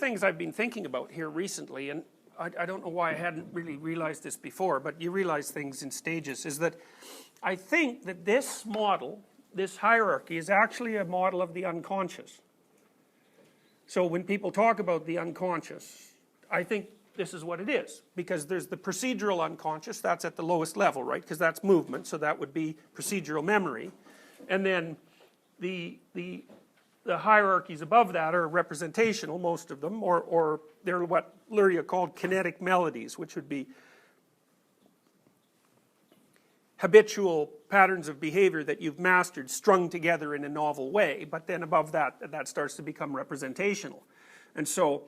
things I've been thinking about here recently, and I don't know why I hadn't really realized this before, but you realize things in stages, is that I think that this model, this hierarchy, is actually a model of the unconscious. So when people talk about the unconscious, I think this is what it is, because there's the procedural unconscious, that's at the lowest level, right, because that's movement, so that would be procedural memory, and then the hierarchies above that are representational, most of them, or they're what Luria called kinetic melodies, which would be habitual patterns of behavior that you've mastered, strung together in a novel way, but then above that, that starts to become representational. And so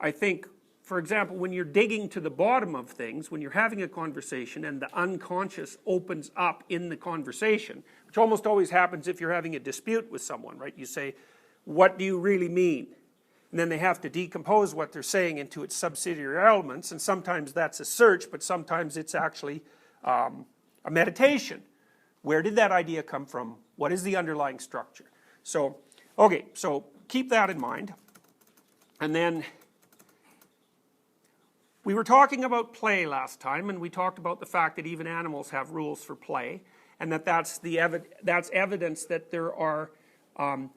I think, for example, when you're digging to the bottom of things, when you're having a conversation and the unconscious opens up in the conversation, which almost always happens if you're having a dispute with someone, right? You say, what do you really mean? And then they have to decompose what they're saying into its subsidiary elements, and sometimes that's a search, but sometimes it's actually a meditation. Where did that idea come from? What is the underlying structure? So, okay, so keep that in mind. And then we were talking about play last time, and we talked about the fact that even animals have rules for play, and that's evidence that there are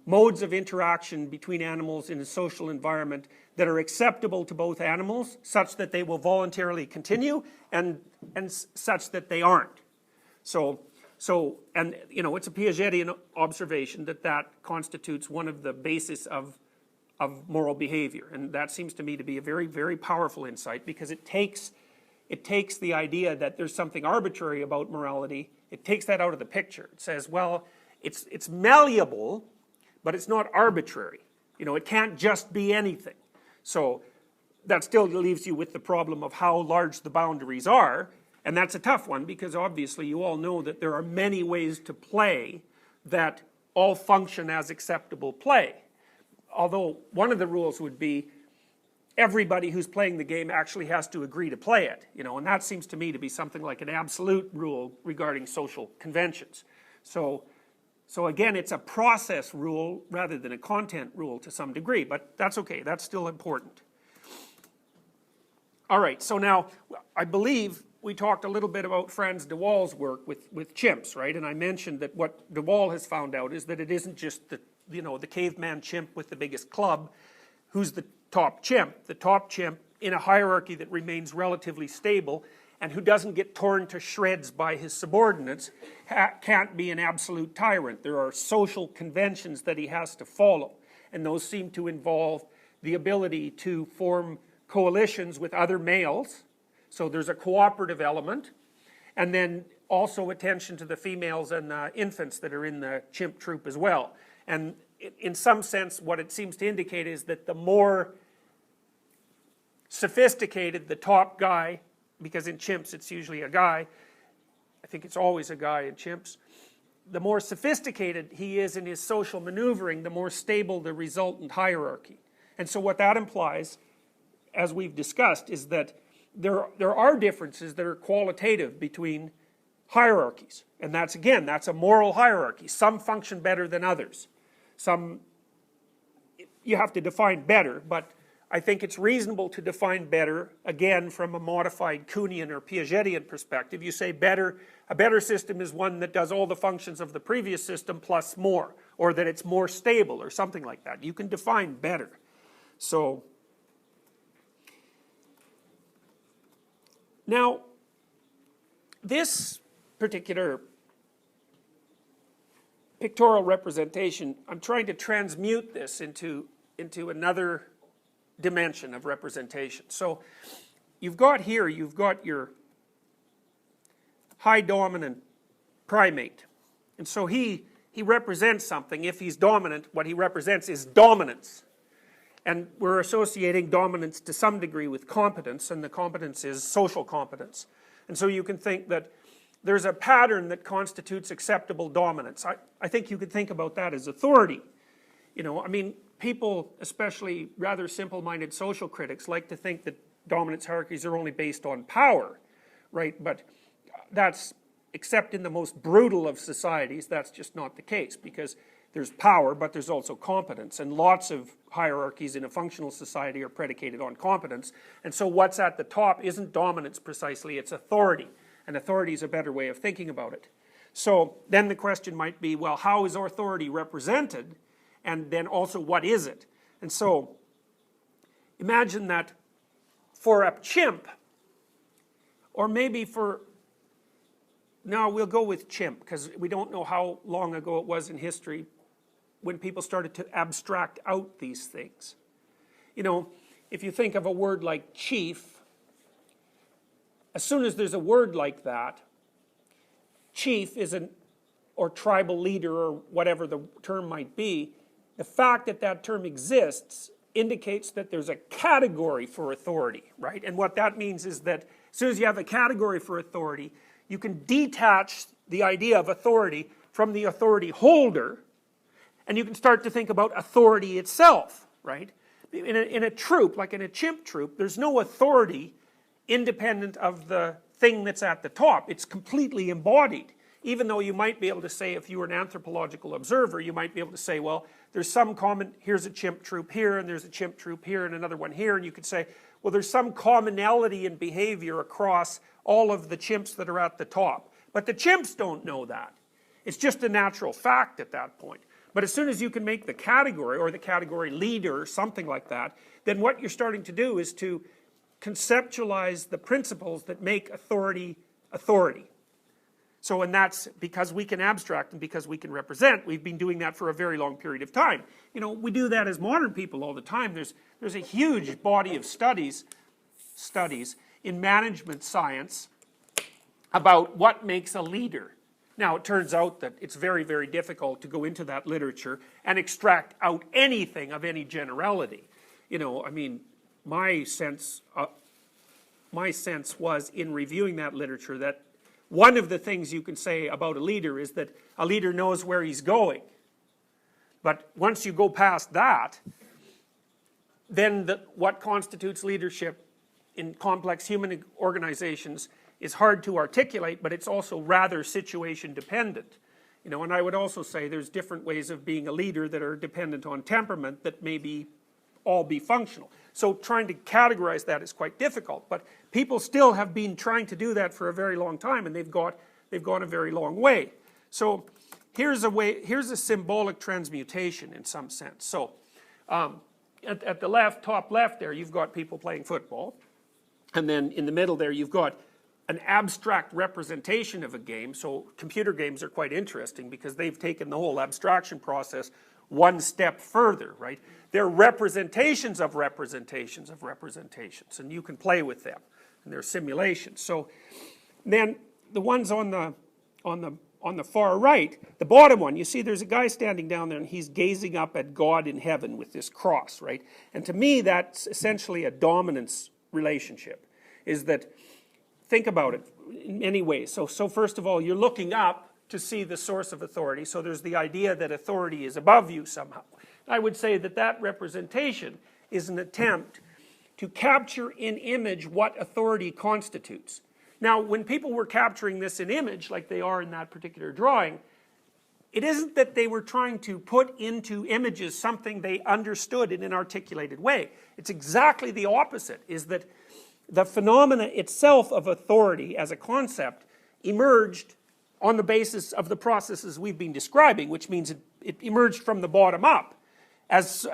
modes of interaction between animals in a social environment that are acceptable to both animals, such that they will voluntarily continue, and such that they aren't. So, and you know, it's a Piagetian observation that constitutes one of the basis of moral behavior, and that seems to me to be a very, very powerful insight, because it takes the idea that there's something arbitrary about morality, it takes that out of the picture. It says, well, it's malleable, but it's not arbitrary. You know, it can't just be anything. So that still leaves you with the problem of how large the boundaries are, and that's a tough one, because obviously you all know that there are many ways to play that all function as acceptable play. Although one of the rules would be everybody who's playing the game actually has to agree to play it, you know, and that seems to me to be something like an absolute rule regarding social conventions. So again, it's a process rule rather than a content rule to some degree, but that's okay, that's still important. All right, so now I believe we talked a little bit about Frans de Waal's work with chimps, right? And I mentioned that what de Waal has found out is that it isn't just the caveman chimp with the biggest club who's the top chimp. The top chimp in a hierarchy that remains relatively stable and who doesn't get torn to shreds by his subordinates can't be an absolute tyrant. There are social conventions that he has to follow, and those seem to involve the ability to form coalitions with other males, so there's a cooperative element, and then also attention to the females and the infants that are in the chimp troop as well. And in some sense, what it seems to indicate is that the more sophisticated the top guy, because in chimps it's usually a guy, I think it's always a guy in chimps, the more sophisticated he is in his social maneuvering, the more stable the resultant hierarchy. And so what that implies, as we've discussed, is that there are differences that are qualitative between hierarchies. And that's, again, that's a moral hierarchy. Some function better than others. Some, you have to define better, but I think it's reasonable to define better, again, from a modified Kuhnian or Piagetian perspective. You say a better system is one that does all the functions of the previous system plus more, or that it's more stable, or something like that. You can define better. So, now, this particular pictorial representation, I'm trying to transmute this into another dimension of representation. So you've got your high dominant primate, and so he represents something. If he's dominant, what he represents is dominance, and we're associating dominance to some degree with competence, and the competence is social competence. And so you can think that there's a pattern that constitutes acceptable dominance. I think you could think about that as authority. You know, I mean, people, especially rather simple-minded social critics, like to think that dominance hierarchies are only based on power, right? But that's, except in the most brutal of societies, that's just not the case, because There's power, but there's also competence, and lots of hierarchies in a functional society are predicated on competence. And so what's at the top isn't dominance precisely, it's authority. And authority is a better way of thinking about it. So then the question might be, well, how is authority represented? And then also, what is it? And so imagine that for a chimp, or maybe for, no, we'll go with chimp, because we don't know how long ago it was in history when people started to abstract out these things. You know, if you think of a word like chief, as soon as there's a word like that, chief is or tribal leader, or whatever the term might be, the fact that that term exists indicates that there's a category for authority, right? And what that means is that as soon as you have a category for authority, you can detach the idea of authority from the authority holder, and you can start to think about authority itself, right? In a troop, like in a chimp troop, there's no authority independent of the thing that's at the top. It's completely embodied. Even though you might be able to say, if you were an anthropological observer, you might be able to say, well, there's some common, here's a chimp troop here, and there's a chimp troop here, and another one here, and you could say, well, there's some commonality in behavior across all of the chimps that are at the top. But the chimps don't know that. It's just a natural fact at that point. But as soon as you can make the category, or the category leader, or something like that, then what you're starting to do is to conceptualize the principles that make authority authority. So, and that's because we can abstract and because we can represent. We've been doing that for a very long period of time. You know, we do that as modern people all the time. There's a huge body of studies in management science about what makes a leader. Now, it turns out that it's very, very difficult to go into that literature and extract out anything of any generality. You know, I mean, my sense was in reviewing that literature that one of the things you can say about a leader is that a leader knows where he's going. But once you go past that, then what constitutes leadership in complex human organizations is hard to articulate, but it's also rather situation dependent. You know, and I would also say there's different ways of being a leader that are dependent on temperament that maybe all be functional. So trying to categorize that is quite difficult, but people still have been trying to do that for a very long time, and they've gone a very long way. So here's a symbolic transmutation in some sense. So at the top left there, you've got people playing football, and then in the middle there you've got an abstract representation of a game. So computer games are quite interesting because they've taken the whole abstraction process one step further, right? They're representations of representations of representations, and you can play with them, and they're simulations. So then the ones on the far right, the bottom one, you see there's a guy standing down there and he's gazing up at God in heaven with this cross, right? And to me that's essentially a dominance relationship, is that, think about it in many ways. So first of all, you're looking up to see the source of authority, so there's the idea that authority is above you somehow. I would say that that representation is an attempt to capture in image what authority constitutes. Now, when people were capturing this in image, like they are in that particular drawing, it isn't that they were trying to put into images something they understood in an articulated way. It's exactly the opposite, is that the phenomena itself of authority as a concept emerged on the basis of the processes we've been describing, which means it emerged from the bottom up as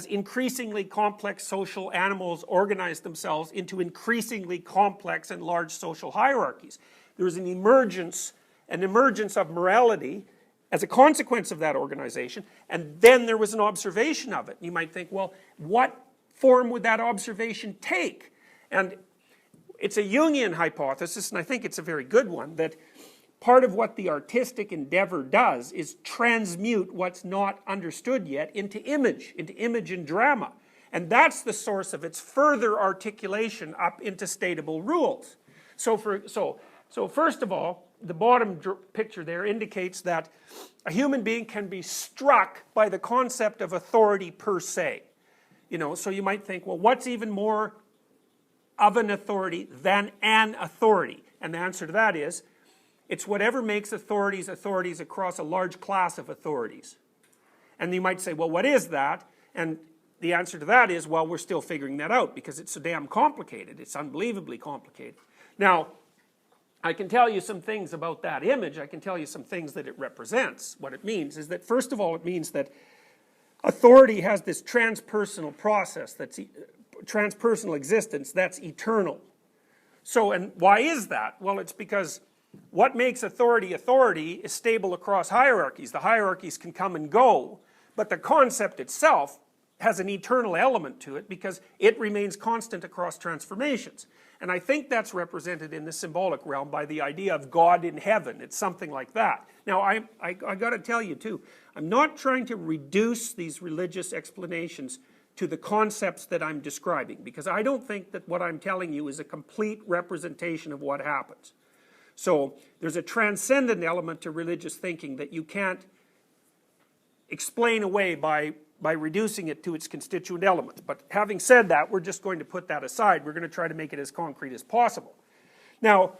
increasingly complex social animals organized themselves into increasingly complex and large social hierarchies. There was an emergence of morality as a consequence of that organization, and then there was an observation of it. You might think, well, what form would that observation take? And it's a Jungian hypothesis, and I think it's a very good one, that part of what the artistic endeavor does is transmute what's not understood yet into image and drama. And that's the source of its further articulation up into statable rules. So first of all, the bottom picture there indicates that a human being can be struck by the concept of authority per se. You know, so you might think, well, what's even more of an authority than an authority? And the answer to that is, It's whatever makes authorities authorities across a large class of authorities. And you might say, well, what is that? And the answer to that is, well, we're still figuring that out because it's so damn complicated. It's unbelievably complicated. Now, I can tell you some things about that image. I can tell you some things that it represents. What it means is that, first of all, it means that authority has this transpersonal process, that's transpersonal existence, that's eternal. So, and why is that? Well, it's because what makes authority authority is stable across hierarchies. The hierarchies can come and go, but the concept itself has an eternal element to it because it remains constant across transformations. And I think that's represented in the symbolic realm by the idea of God in heaven. It's something like that. Now, I got to tell you too, I'm not trying to reduce these religious explanations to the concepts that I'm describing, because I don't think that what I'm telling you is a complete representation of what happens. So there's a transcendent element to religious thinking that you can't explain away by reducing it to its constituent elements. But having said that, we're just going to put that aside. We're going to try to make it as concrete as possible. Now,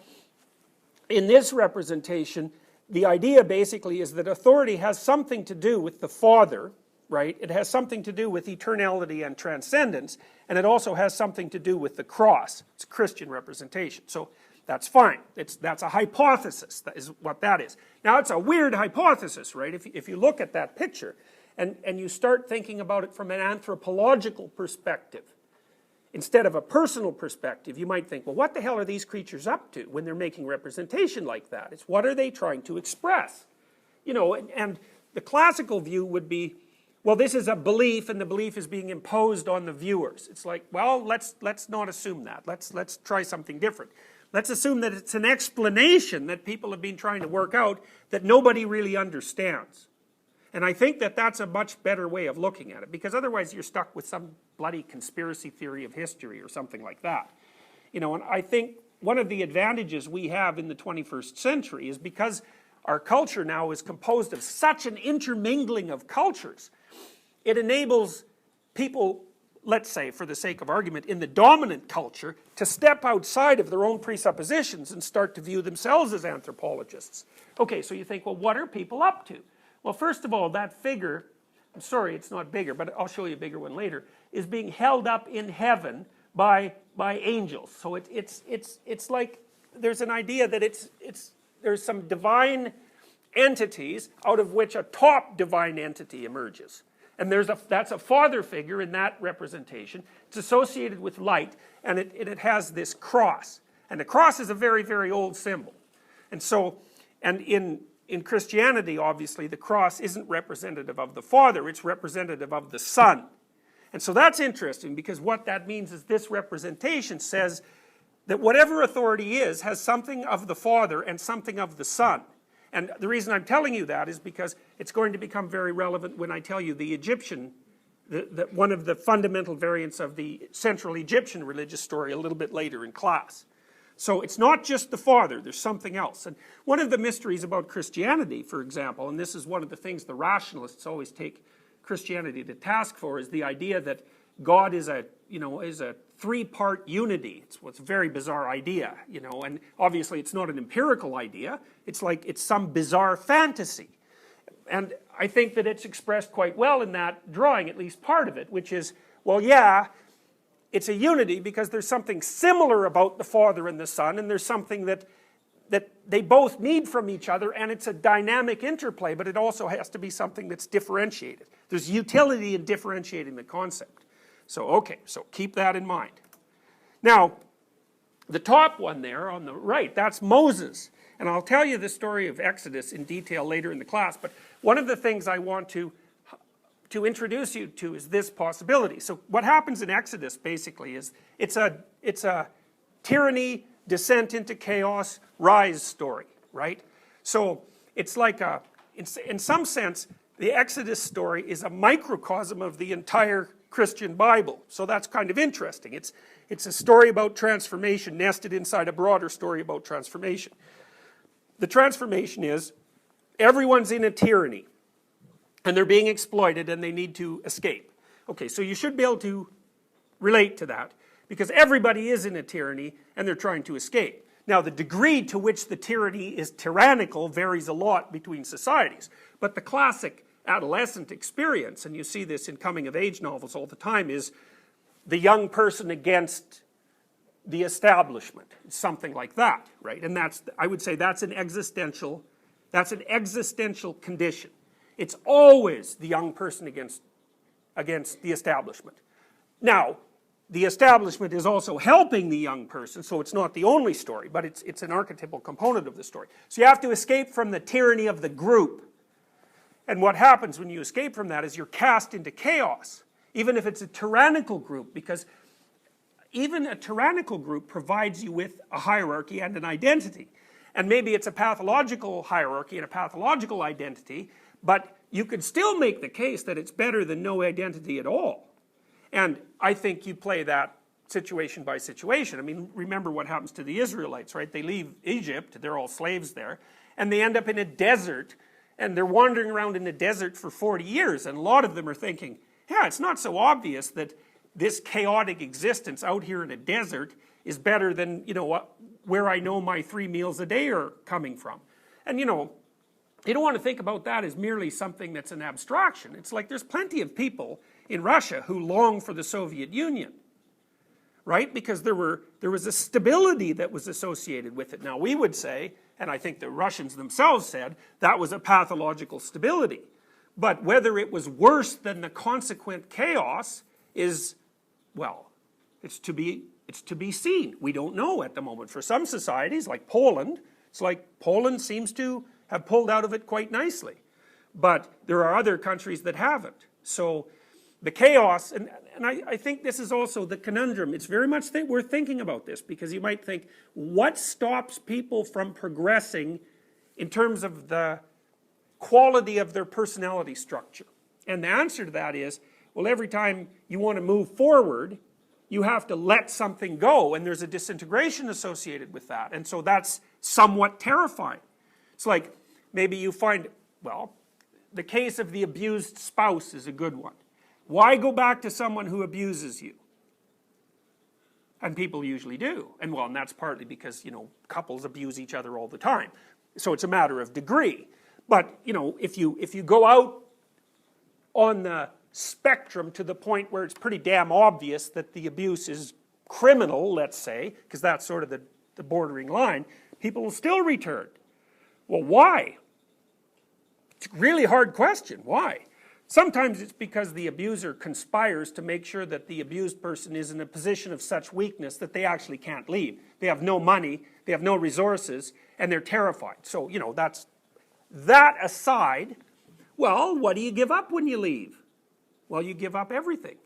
in this representation, the idea basically is that authority has something to do with the Father, right? It has something to do with eternality and transcendence, and it also has something to do with the cross. It's a Christian representation. So that's fine. That's a hypothesis. That is what that is. Now, it's a weird hypothesis, right? If you look at that picture and you start thinking about it from an anthropological perspective instead of a personal perspective, you might think, well, what the hell are these creatures up to when they're making representation like that? It's what are they trying to express? You know, and the classical view would be, well, this is a belief, and the belief is being imposed on the viewers. It's like, well, let's not assume that. Let's try something different. Let's assume that it's an explanation that people have been trying to work out that nobody really understands. And I think that that's a much better way of looking at it, because otherwise you're stuck with some bloody conspiracy theory of history or something like that. You know, and I think one of the advantages we have in the 21st century is because our culture now is composed of such an intermingling of cultures, it enables people, let's say, for the sake of argument, in the dominant culture, to step outside of their own presuppositions and start to view themselves as anthropologists. Okay, so you think, well, what are people up to? Well, first of all, that figure, I'm sorry it's not bigger, but I'll show you a bigger one later, is being held up in heaven by angels. So it's like there's an idea that there's some divine entities out of which a top divine entity emerges. And that's a father figure in that representation. It's associated with light, and it has this cross. And the cross is a very, very old symbol. And so, and in Christianity, obviously, the cross isn't representative of the Father, it's representative of the Son. And so that's interesting, because what that means is this representation says that whatever authority is has something of the Father and something of the Son. And the reason I'm telling you that is because it's going to become very relevant when I tell you the Egyptian, one of the fundamental variants of the Central Egyptian religious story a little bit later in class. So it's not just the Father, there's something else. And one of the mysteries about Christianity, for example, and this is one of the things the rationalists always take Christianity to task for, is the idea that God is a three-part unity. It's a very bizarre idea, you know, and obviously it's not an empirical idea. It's like it's some bizarre fantasy. And I think that it's expressed quite well in that drawing, at least part of it, which is, well, yeah, it's a unity because there's something similar about the Father and the Son, and there's something that they both need from each other, and it's a dynamic interplay, but it also has to be something that's differentiated. There's utility in differentiating the concept. So, okay, so keep that in mind. Now, the top one there on the right, that's Moses. And I'll tell you the story of Exodus in detail later in the class, but one of the things I want to introduce you to is this possibility. So what happens in Exodus, basically, is it's a tyranny, descent into chaos, rise story, right? So it's like in some sense, the Exodus story is a microcosm of the entire Christian Bible. So that's kind of interesting. It's a story about transformation nested inside a broader story about transformation. The transformation is everyone's in a tyranny and they're being exploited and they need to escape. Okay, so you should be able to relate to that because everybody is in a tyranny and they're trying to escape. Now, the degree to which the tyranny is tyrannical varies a lot between societies. But the classic adolescent experience, and you see this in coming-of-age novels all the time, is the young person against the establishment, something like that, right? And that's, I would say, that's an existential condition. It's always the young person against the establishment. Now, the establishment is also helping the young person, so it's not the only story, but it's an archetypal component of the story. So you have to escape from the tyranny of the group. And what happens when you escape from that is you're cast into chaos, even if it's a tyrannical group, because even a tyrannical group provides you with a hierarchy and an identity. And maybe it's a pathological hierarchy and a pathological identity, but you could still make the case that it's better than no identity at all. And I think you play that situation by situation. I mean, remember what happens to the Israelites, right? They leave Egypt, they're all slaves there, and they end up in a desert, and they're wandering around in the desert for 40 years, and a lot of them are thinking, yeah, it's not so obvious that this chaotic existence out here in a desert is better than, you know, where I know my 3 meals a day are coming from. And, you know, you don't want to think about that as merely something that's an abstraction. It's like there's plenty of people in Russia who long for the Soviet Union, right? Because there was a stability that was associated with it. Now, we would say, and I think the Russians themselves said, that was a pathological stability. But whether it was worse than the consequent chaos is, well, it's to be seen. We don't know at the moment. For some societies, like Poland, it's like Poland seems to have pulled out of it quite nicely. But there are other countries that haven't. So the chaos, and I think this is also the conundrum. It's very much worth thinking about this, because you might think, what stops people from progressing in terms of the quality of their personality structure? And the answer to that is, well, every time you want to move forward, you have to let something go, and there's a disintegration associated with that. And so that's somewhat terrifying. It's like, maybe you find, well, the case of the abused spouse is a good one. Why go back to someone who abuses you? And people usually do. And well, and that's partly because, you know, couples abuse each other all the time. So it's a matter of degree. But, you know, if you go out on the spectrum to the point where it's pretty damn obvious that the abuse is criminal, let's say, because that's sort of the bordering line, people will still return. Well, why? It's a really hard question. Why? Sometimes it's because the abuser conspires to make sure that the abused person is in a position of such weakness that they actually can't leave. They have no money, they have no resources, and they're terrified. So, you know, that aside, well, what do you give up when you leave? Well, you give up everything.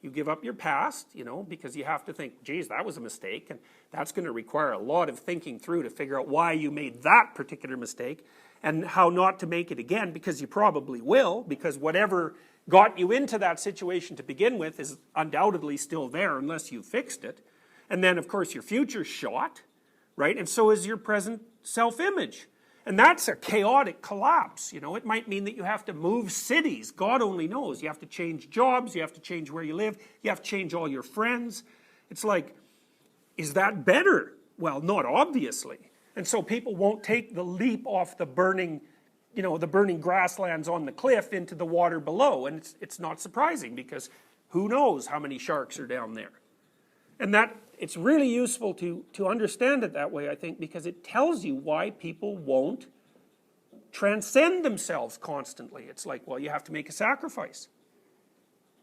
You give up your past, you know, because you have to think, geez, that was a mistake, and that's going to require a lot of thinking through to figure out why you made that particular mistake and how not to make it again, because you probably will, because whatever got you into that situation to begin with is undoubtedly still there unless you fixed it. And then, of course, your future's shot, right? And so is your present self-image. And that's a chaotic collapse, you know. It might mean that you have to move cities. God only knows. You have to change jobs. You have to change where you live. You have to change all your friends. It's like, is that better? Well, not obviously. And so people won't take the leap off the burning, you know, the burning grasslands on the cliff into the water below. And it's not surprising, because who knows how many sharks are down there. And that, it's really useful to understand it that way, I think, because it tells you why people won't transcend themselves constantly. It's like, well, you have to make a sacrifice.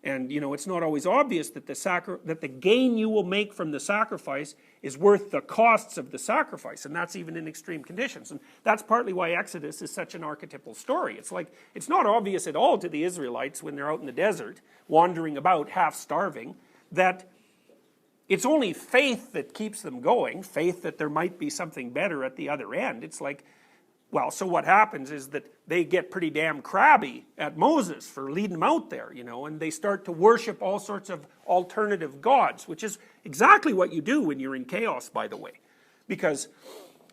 And, you know, it's not always obvious that the gain you will make from the sacrifice is worth the costs of the sacrifice, and that's even in extreme conditions. And that's partly why Exodus is such an archetypal story. It's like, it's not obvious at all to the Israelites when they're out in the desert, wandering about, half starving, that it's only faith that keeps them going, faith that there might be something better at the other end. It's like, well, so what happens is that they get pretty damn crabby at Moses for leading them out there, you know, and they start to worship all sorts of alternative gods, which is exactly what you do when you're in chaos, by the way. Because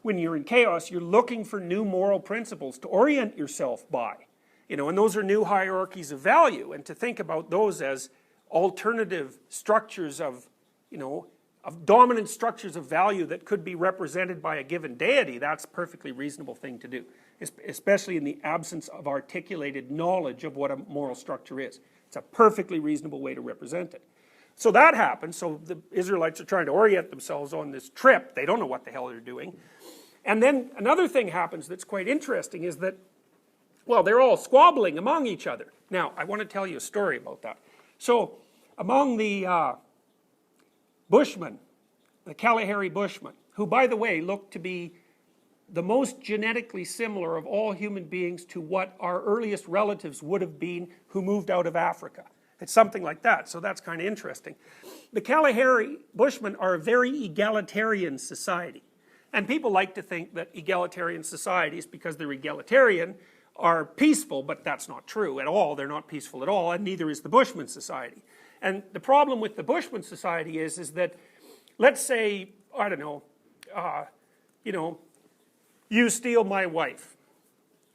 when you're in chaos, you're looking for new moral principles to orient yourself by, you know, and those are new hierarchies of value, and to think about those as alternative structures of, you know, dominant structures of value that could be represented by a given deity, that's a perfectly reasonable thing to do, especially in the absence of articulated knowledge of what a moral structure is. It's a perfectly reasonable way to represent it. So that happens. So the Israelites are trying to orient themselves on this trip. They don't know what the hell they're doing. And then another thing happens that's quite interesting is that, well, they're all squabbling among each other. Now, I want to tell you a story about that. So among the Bushmen, the Kalahari Bushmen, who, by the way, look to be the most genetically similar of all human beings to what our earliest relatives would have been who moved out of Africa. It's something like that, so that's kind of interesting. The Kalahari Bushmen are a very egalitarian society. And people like to think that egalitarian societies, because they're egalitarian, are peaceful, but that's not true at all. They're not peaceful at all, and neither is the Bushman Society. And the problem with the Bushman Society is that, let's say, I don't know, you steal my wife.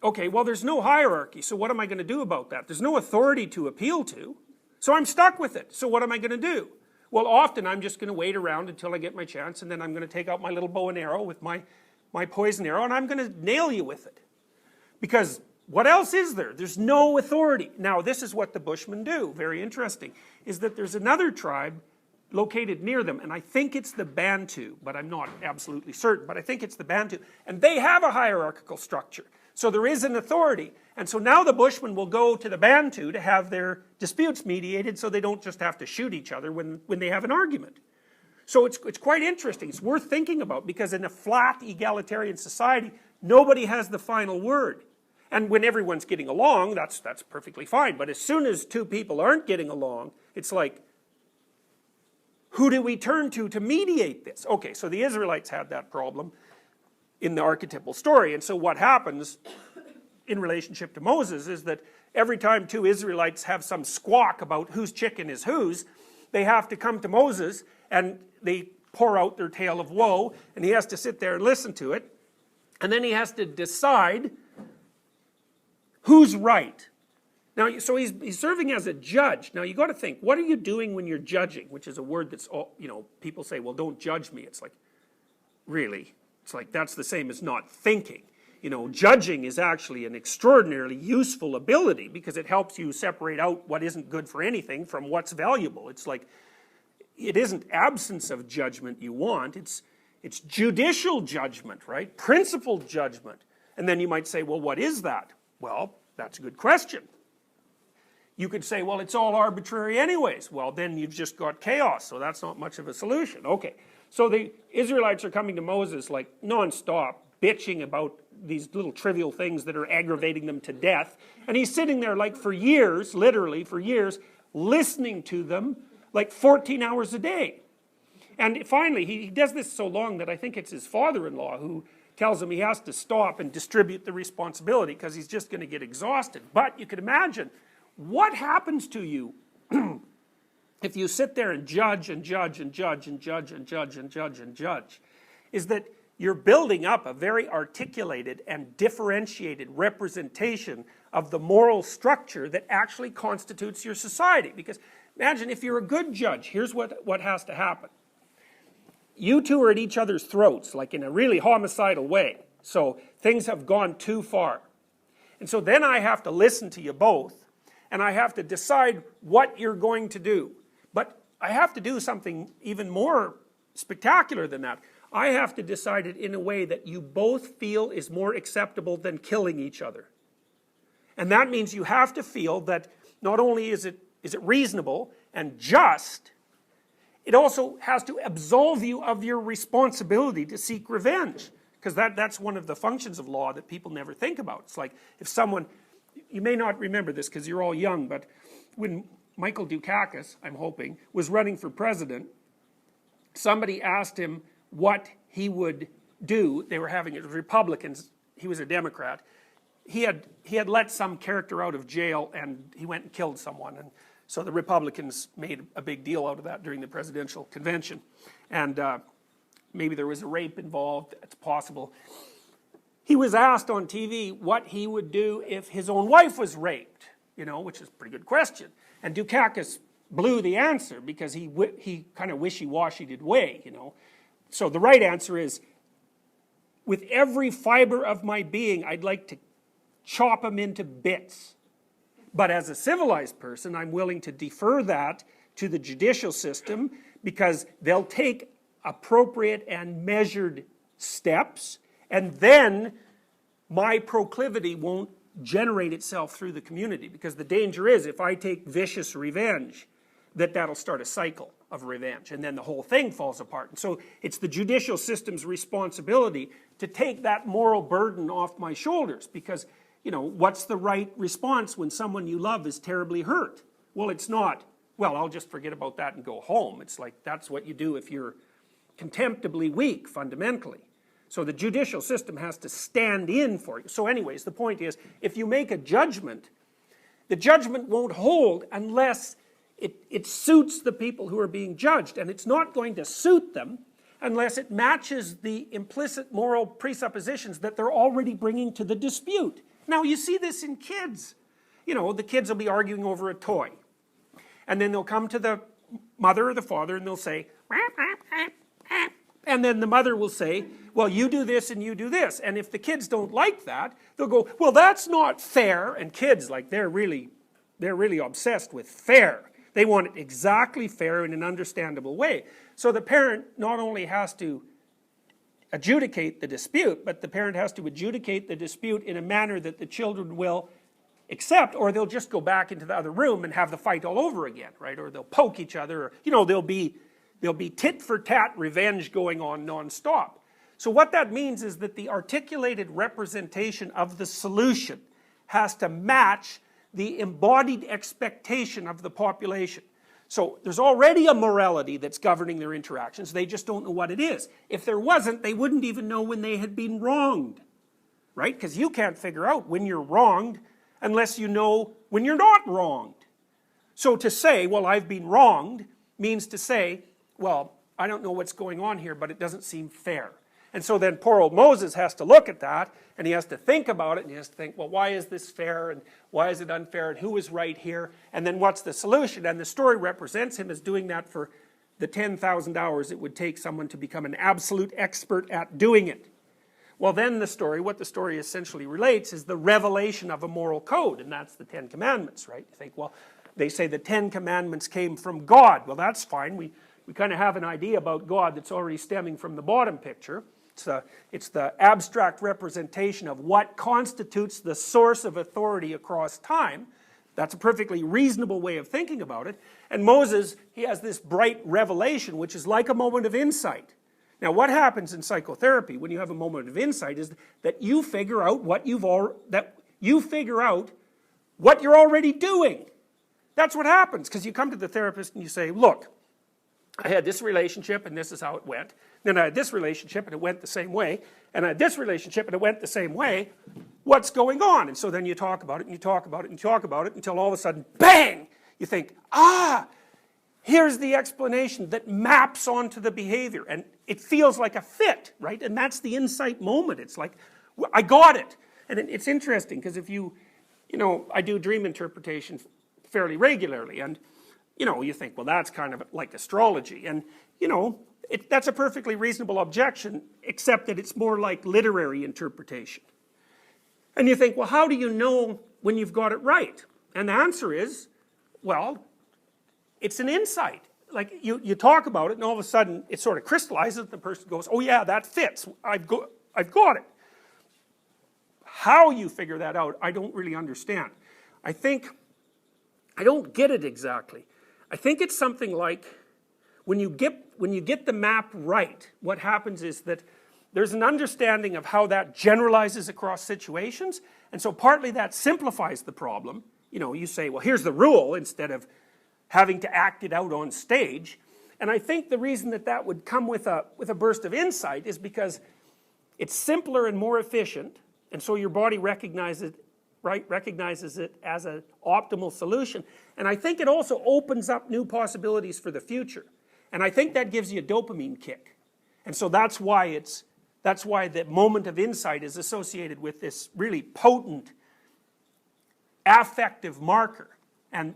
Okay, well, there's no hierarchy, so what am I going to do about that? There's no authority to appeal to, so I'm stuck with it. So what am I going to do? Well, often I'm just going to wait around until I get my chance, and then I'm going to take out my little bow and arrow with my poison arrow, and I'm going to nail you with it. Because what else is there? There's no authority. Now, this is what the Bushmen do, very interesting, is that there's another tribe located near them, and I think it's the Bantu, but I'm not absolutely certain, but I think it's the Bantu, and they have a hierarchical structure. So there is an authority, and so now the Bushmen will go to the Bantu to have their disputes mediated so they don't just have to shoot each other when they have an argument. So it's quite interesting. It's worth thinking about, because in a flat egalitarian society, nobody has the final word. And when everyone's getting along, that's perfectly fine. But as soon as two people aren't getting along, it's like, who do we turn to mediate this? Okay, so the Israelites had that problem in the archetypal story. And so what happens in relationship to Moses is that every time two Israelites have some squawk about whose chicken is whose, they have to come to Moses and they pour out their tale of woe, and he has to sit there and listen to it. And then he has to decide who's right. Now, so he's serving as a judge. Now, you got to think, what are you doing when you're judging? Which is a word that's, people say, well, don't judge me. It's like, really? It's like, that's the same as not thinking. Judging is actually an extraordinarily useful ability, because it helps you separate out what isn't good for anything from what's valuable. It's like, it isn't absence of judgment you want, it's judicial judgment, right? Principled judgment. And then you might say, well, what is that? Well, that's a good question. You could say, well, it's all arbitrary anyways. Well, then you've just got chaos, so that's not much of a solution. Okay, so the Israelites are coming to Moses like non-stop, bitching about these little trivial things that are aggravating them to death. And he's sitting there like for years, literally for years, listening to them like 14 hours a day. And finally, he does this so long that I think it's his father-in-law who tells him he has to stop and distribute the responsibility, because he's just going to get exhausted. But you could imagine what happens to you if you sit there and judge and judge and judge and judge and judge and judge and judge, is that you're building up a very articulated and differentiated representation of the moral structure that actually constitutes your society. Because imagine if you're a good judge, here's what has to happen. You two are at each other's throats, like in a really homicidal way. So things have gone too far. And so then I have to listen to you both, and I have to decide what you're going to do. But I have to do something even more spectacular than that. I have to decide it in a way that you both feel is more acceptable than killing each other. And that means you have to feel that not only is it reasonable and just, it also has to absolve you of your responsibility to seek revenge. Because that's one of the functions of law that people never think about. It's like if someone, you may not remember this because you're all young, but when Michael Dukakis, I'm hoping, was running for president, somebody asked him what he would do. They were having it, Republicans, he was a Democrat. He had let some character out of jail, and he went and killed someone. And so the Republicans made a big deal out of that during the presidential convention. And maybe there was a rape involved, it's possible. He was asked on TV what he would do if his own wife was raped, which is a pretty good question. And Dukakis blew the answer because he kind of wishy-washied it away, you know. So the right answer is, with every fiber of my being, I'd like to chop him into bits. But as a civilized person, I'm willing to defer that to the judicial system because they'll take appropriate and measured steps, and then my proclivity won't generate itself through the community. Because the danger is, if I take vicious revenge, that'll start a cycle of revenge, and then the whole thing falls apart. And so it's the judicial system's responsibility to take that moral burden off my shoulders, because, you know, what's the right response when someone you love is terribly hurt? Well, it's not, well, I'll just forget about that and go home. It's like, that's what you do if you're contemptibly weak, fundamentally. So the judicial system has to stand in for you. So anyways, the point is, if you make a judgment, the judgment won't hold unless it suits the people who are being judged, and it's not going to suit them unless it matches the implicit moral presuppositions that they're already bringing to the dispute. Now, you see this in kids. You know, the kids will be arguing over a toy, and then they'll come to the mother or the father and they'll say, "Rap, rap, rap, rap." And then the mother will say, well, you do this and you do this. And if the kids don't like that, they'll go, well, that's not fair. And kids, like, they're really obsessed with fair. They want it exactly fair in an understandable way. So the parent not only has to adjudicate the dispute, but the parent has to adjudicate the dispute in a manner that the children will accept, or they'll just go back into the other room and have the fight all over again, right? Or they'll poke each other, or, you know, there'll be tit-for-tat revenge going on non-stop. So what that means is that the articulated representation of the solution has to match the embodied expectation of the population. So there's already a morality that's governing their interactions. They just don't know what it is. If there wasn't, they wouldn't even know when they had been wronged, right? Because you can't figure out when you're wronged unless you know when you're not wronged. So to say, well, I've been wronged, means to say, well, I don't know what's going on here, but it doesn't seem fair. And so then poor old Moses has to look at that, and he has to think about it, and he has to think, well, why is this fair, and why is it unfair, and who is right here, and then what's the solution? And the story represents him as doing that for the 10,000 hours it would take someone to become an absolute expert at doing it. Well, then the story, what the story essentially relates, is the revelation of a moral code, and that's the 10 Commandments, right? You think, well, they say the 10 Commandments came from God. Well, that's fine. We kind of have an idea about God that's already stemming from the bottom picture. It's the abstract representation of what constitutes the source of authority across time. That's a perfectly reasonable way of thinking about it. And Moses, he has this bright revelation, which is like a moment of insight. Now, what happens in psychotherapy when you have a moment of insight is that you figure out what you're already doing. That's what happens, because you come to the therapist and you say, look, I had this relationship and this is how it went. Then I had this relationship and it went the same way. And I had this relationship and it went the same way. What's going on? And so then you talk about it and you talk about it and you talk about it until all of a sudden, bang! You think, here's the explanation that maps onto the behavior. And it feels like a fit, right? And that's the insight moment. It's like, I got it. And it's interesting because if you know, I do dream interpretation fairly regularly, and you know, you think, well, that's kind of like astrology. And, you know, that's a perfectly reasonable objection, except that it's more like literary interpretation. And you think, well, how do you know when you've got it right? And the answer is, well, it's an insight. Like, you talk about it, and all of a sudden, it sort of crystallizes, and the person goes, oh yeah, that fits. I've got it. How you figure that out, I don't really understand. I don't get it exactly. I think it's something like, when you get the map right, what happens is that there's an understanding of how that generalizes across situations, and so partly that simplifies the problem. You know, you say, well, here's the rule, instead of having to act it out on stage. And I think the reason that would come with a burst of insight is because it's simpler and more efficient, and so your body recognizes it as an optimal solution. And I think it also opens up new possibilities for the future. And I think that gives you a dopamine kick. And so that's why the moment of insight is associated with this really potent affective marker. And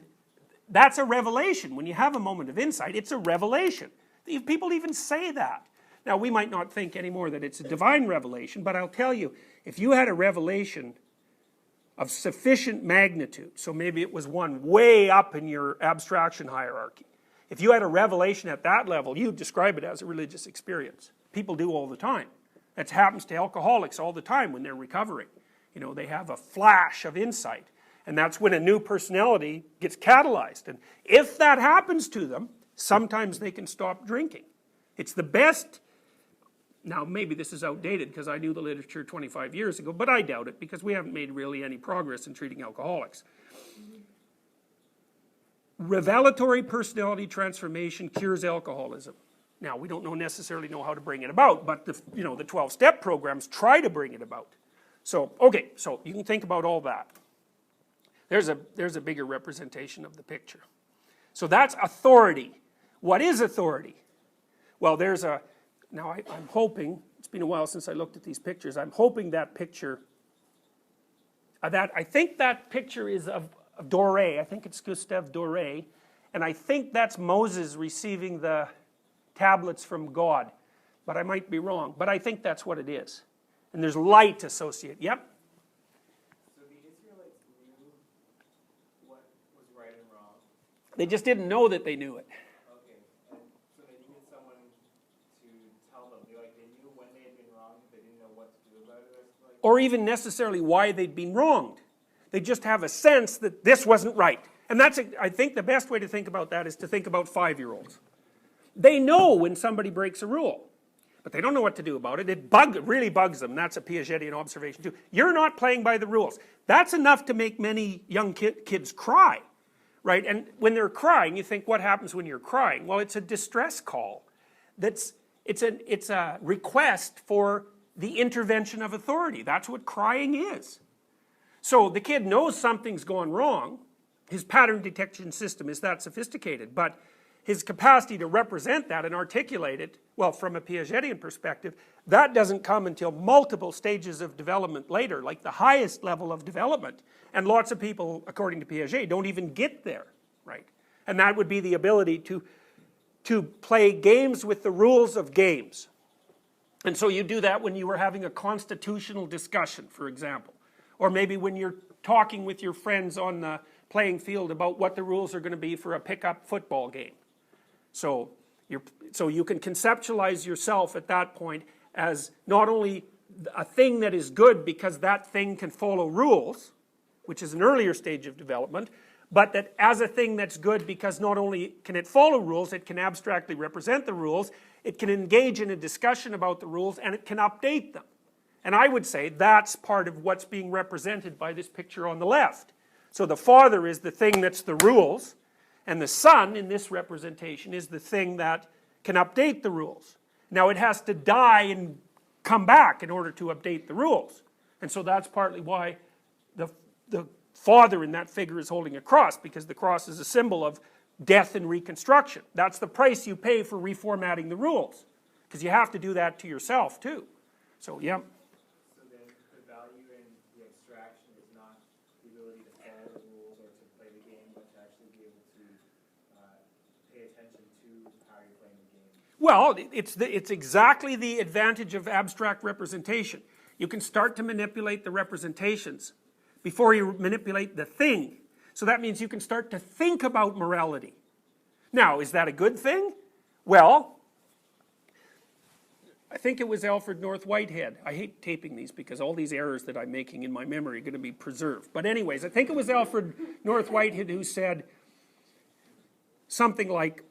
That's a revelation. When you have a moment of insight, it's a revelation. People even say that. Now, we might not think anymore that it's a divine revelation, but I'll tell you, if you had a revelation of sufficient magnitude, so maybe it was one way up in your abstraction hierarchy, if you had a revelation at that level, you'd describe it as a religious experience. People do all the time. That happens to alcoholics all the time when they're recovering. You know, they have a flash of insight, and that's when a new personality gets catalyzed. And if that happens to them, sometimes they can stop drinking. It's the best. Now, maybe this is outdated because I knew the literature 25 years ago, but I doubt it because we haven't made really any progress in treating alcoholics. Revelatory personality transformation cures alcoholism. Now, we don't necessarily know how to bring it about, but the 12-step programs try to bring it about. So, okay, so you can think about all that. There's a bigger representation of the picture. So that's authority. What is authority? Well, now I'm hoping, it's been a while since I looked at these pictures, I'm hoping that picture, I think that picture is of Doré, I think it's Gustave Doré, and I think that's Moses receiving the tablets from God, but I might be wrong, but I think that's what it is. And there's light associated, yep. So the Israelites knew what was right and wrong? They just didn't know that they knew it. Okay, and so they needed someone to tell them. They knew when they had been wronged, they didn't know what to do about it? Or even necessarily why they'd been wronged. They just have a sense that this wasn't right. And I think the best way to think about that is to think about 5-year-olds. They know when somebody breaks a rule, but they don't know what to do about it. It really bugs them. That's a Piagetian observation too. You're not playing by the rules. That's enough to make many young kids cry, right? And when they're crying, you think, what happens when you're crying? Well, it's a distress call. It's a request for the intervention of authority. That's what crying is. So the kid knows something's gone wrong. His pattern detection system is that sophisticated, but his capacity to represent that and articulate it, well, from a Piagetian perspective, that doesn't come until multiple stages of development later, like the highest level of development. And lots of people, according to Piaget, don't even get there, right? And that would be the ability to play games with the rules of games. And so you do that when you were having a constitutional discussion, for example. Or maybe when you're talking with your friends on the playing field about what the rules are going to be for a pickup football game. So you can conceptualize yourself at that point as not only a thing that is good because that thing can follow rules, which is an earlier stage of development, but that as a thing that's good because not only can it follow rules, it can abstractly represent the rules, it can engage in a discussion about the rules, and it can update them. And I would say that's part of what's being represented by this picture on the left. So the father is the thing that's the rules, and the son in this representation is the thing that can update the rules. Now it has to die and come back in order to update the rules. And so that's partly why the father in that figure is holding a cross, because the cross is a symbol of death and reconstruction. That's the price you pay for reformatting the rules, because you have to do that to yourself too. So yeah. So then the value in the abstraction is not the ability to follow the rules or to play the game, but to actually be able to pay attention to how you're playing the game. Well, it's exactly the advantage of abstract representation. You can start to manipulate the representations before you manipulate the thing. So that means you can start to think about morality. Now, is that a good thing? Well, I think it was Alfred North Whitehead. I hate taping these because all these errors that I'm making in my memory are going to be preserved. But anyways, I think it was Alfred North Whitehead who said something like,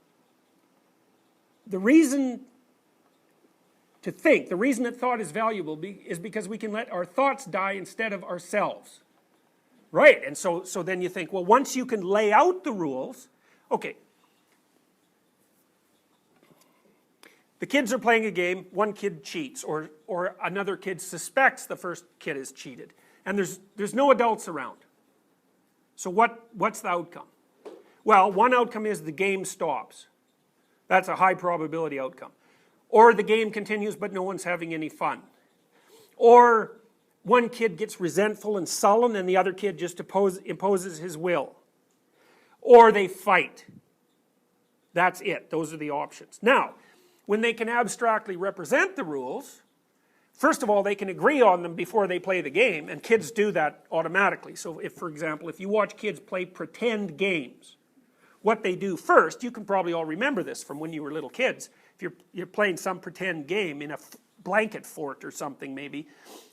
the reason to think, the reason that thought is valuable is because we can let our thoughts die instead of ourselves. Right, and so then you think, well, once you can lay out the rules, okay. The kids are playing a game, one kid cheats, or another kid suspects the first kid has cheated, and there's no adults around. So what's the outcome? Well, one outcome is the game stops. That's a high probability outcome. Or the game continues, but no one's having any fun. Or one kid gets resentful and sullen, and the other kid just imposes his will. or they fight. That's it. Those are the options. Now, when they can abstractly represent the rules, first of all, they can agree on them before they play the game, and kids do that automatically. So if, for example, if you watch kids play pretend games, what they do first, you can probably all remember this from when you were little kids. If you're playing some pretend game in a blanket fort or something maybe,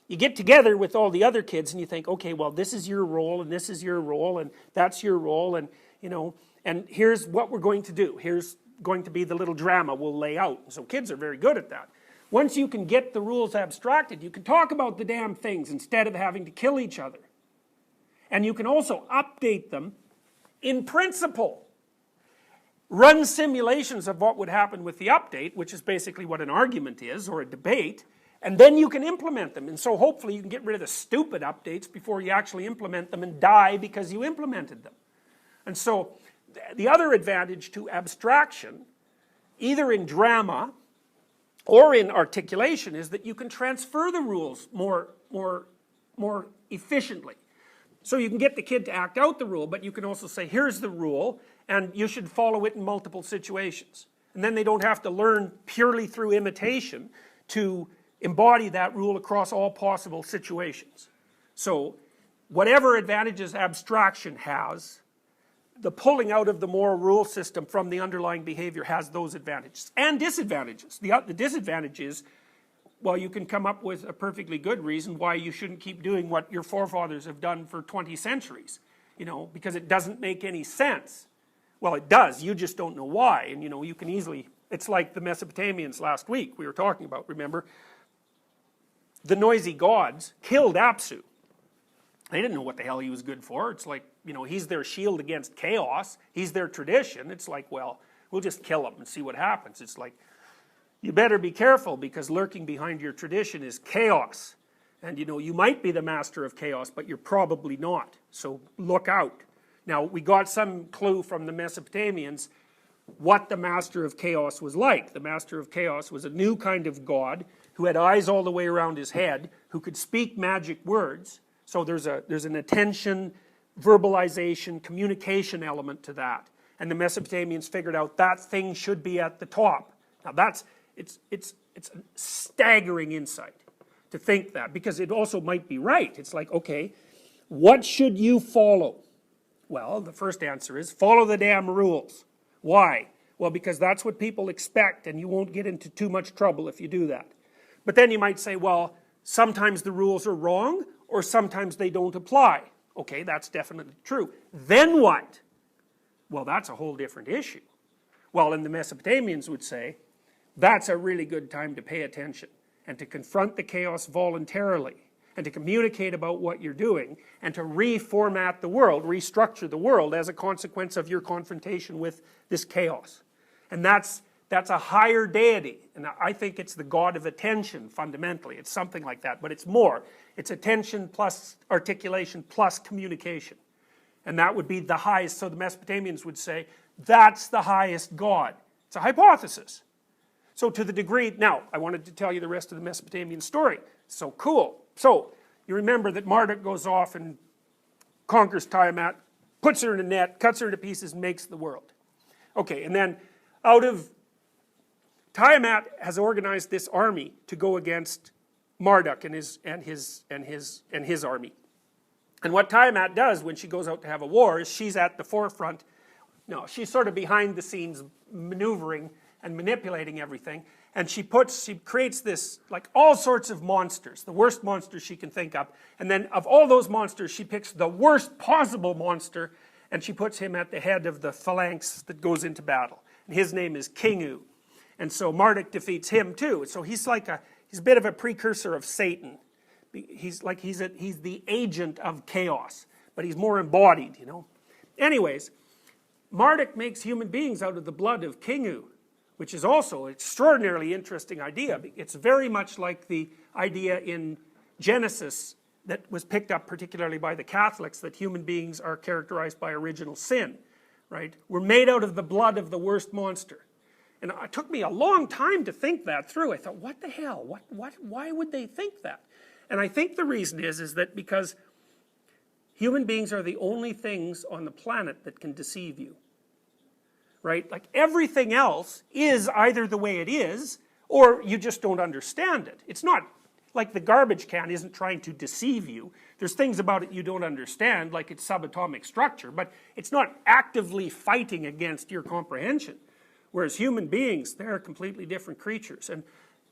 you get together with all the other kids and you think, okay, well, this is your role and this is your role and that's your role, and you know, and here's what we're going to do. Here's going to be the little drama we'll lay out. So kids are very good at that. Once you can get the rules abstracted, you can talk about the damn things instead of having to kill each other. And you can also update them in principle. Run simulations of what would happen with the update, which is basically what an argument is, or a debate, and then you can implement them. And so hopefully you can get rid of the stupid updates before you actually implement them and die because you implemented them. And so the other advantage to abstraction, either in drama or in articulation, is that you can transfer the rules more efficiently. So you can get the kid to act out the rule, but you can also say, here's the rule, and you should follow it in multiple situations. And then they don't have to learn purely through imitation to embody that rule across all possible situations. So whatever advantages abstraction has, the pulling out of the moral rule system from the underlying behavior has those advantages and disadvantages. The disadvantage is, well, you can come up with a perfectly good reason why you shouldn't keep doing what your forefathers have done for 20 centuries, you know, because it doesn't make any sense. Well, it does, you just don't know why, and you know, you can easily, it's like the Mesopotamians last week we were talking about, remember? The noisy gods killed Apsu. They didn't know what the hell he was good for. It's like, you know, he's their shield against chaos, he's their tradition. It's like, well, we'll just kill him and see what happens. It's like, you better be careful, because lurking behind your tradition is chaos. And you know, you might be the master of chaos, but you're probably not. So look out. Now, we got some clue from the Mesopotamians what the master of chaos was like. The master of chaos was a new kind of god who had eyes all the way around his head, who could speak magic words. So there's an attention, verbalization, communication element to that. And the Mesopotamians figured out that thing should be at the top. Now it's a staggering insight to think that, because it also might be right. It's like, okay, what should you follow? Well, the first answer is follow the damn rules. Why? Well, because that's what people expect, and you won't get into too much trouble if you do that. But then you might say, well, sometimes the rules are wrong, or sometimes they don't apply. Okay, that's definitely true. Then what? Well, that's a whole different issue. Well, and the Mesopotamians would say, that's a really good time to pay attention and to confront the chaos voluntarily and to communicate about what you're doing and to reformat the world, restructure the world as a consequence of your confrontation with this chaos. And that's a higher deity, and I think it's the god of attention fundamentally. It's something like that, but it's more. It's attention plus articulation plus communication. And that would be the highest, so the Mesopotamians would say, that's the highest god. It's a hypothesis. So to the degree, now, I wanted to tell you the rest of the Mesopotamian story. So cool. So, you remember that Marduk goes off and conquers Tiamat, puts her in a net, cuts her into pieces, and makes the world. Okay, and then out of, Tiamat has organized this army to go against Marduk and his army. And what Tiamat does when she goes out to have a war is she's at the forefront. No, she's sort of behind the scenes maneuvering and manipulating everything, and she creates this, like, all sorts of monsters, the worst monsters she can think of, and then of all those monsters she picks the worst possible monster, and she puts him at the head of the phalanx that goes into battle, and his name is Kingu. And so Marduk defeats him too. So he's a bit of a precursor of Satan. He's the agent of chaos, but he's more embodied, you know. Anyways, Marduk makes human beings out of the blood of Kingu, which is also an extraordinarily interesting idea. It's very much like the idea in Genesis that was picked up particularly by the Catholics, that human beings are characterized by original sin, right? We're made out of the blood of the worst monster. And it took me a long time to think that through. I thought, what the hell? Why would they think that? And I think the reason is that because Human beings are the only things on the planet that can deceive you. Right? Like everything else is either the way it is, or you just don't understand it. It's not like the garbage can isn't trying to deceive you. There's things about it you don't understand, like its subatomic structure, but it's not actively fighting against your comprehension. Whereas human beings, they're completely different creatures. And